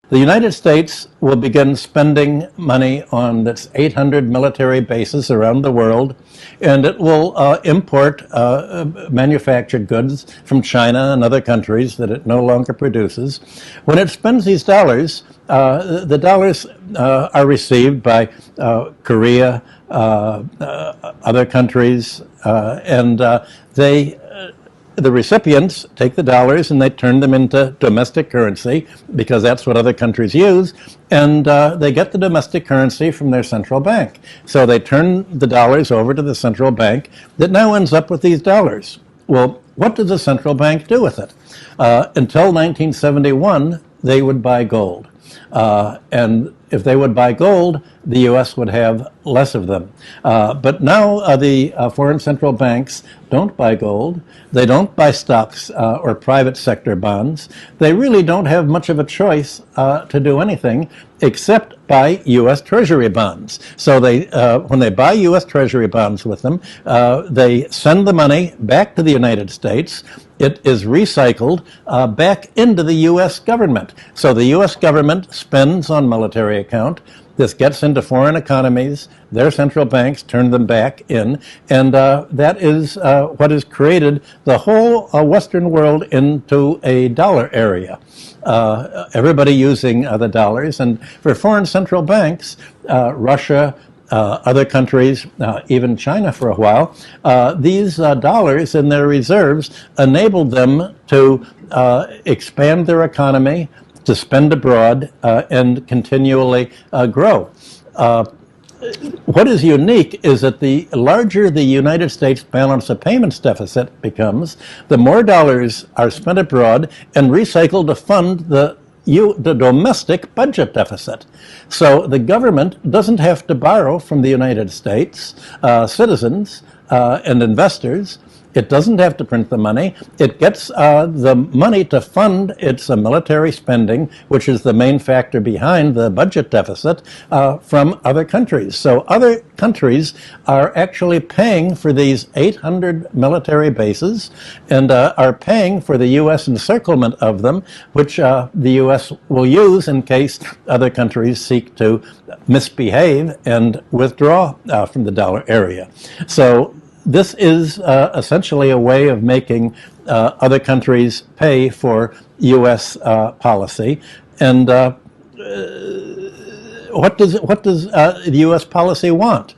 The United States will begin spending money on its 800 military bases around the world, and it will import manufactured goods from China and other countries that it no longer produces. When it spends these dollars, the dollars are received by Korea, other countries, and the recipients take the dollars and they turn them into domestic currency because that's what other countries use, and they get the domestic currency from their central bank. So they turn the dollars over to the central bank that now ends up with these dollars. Well, what does the central bank do with it? Until 1971, they would buy gold. And if they would buy gold, the U.S. would have less of them. But now the foreign central banks don't buy gold. They don't buy stocks or private sector bonds. They really don't have much of a choice to do anything except buy U.S. Treasury bonds. So they, when they buy U.S. Treasury bonds with them, they send the money back to the United States. It is recycled back into the U.S. government. So the U.S. government spends on military account. This gets into foreign economies. Their central banks turn them back in. And that is what has created the whole Western world into a dollar area. Everybody using the dollars. And for foreign central banks, Russia, other countries, even China for a while, these dollars in their reserves enabled them to expand their economy, to spend abroad, and continually grow. What is unique is that the larger the United States balance of payments deficit becomes, the more dollars are spent abroad and recycled to fund the domestic budget deficit. So the government doesn't have to borrow from the United States citizens and investors. It doesn't have to print the money. It gets the money to fund its military spending, which is the main factor behind the budget deficit, from other countries. So other countries are actually paying for these 800 military bases and are paying for the U.S. encirclement of them, which the U.S. will use in case other countries seek to misbehave and withdraw from the dollar area. So this is essentially a way of making other countries pay for U.S. policy. And what does the U.S. policy want?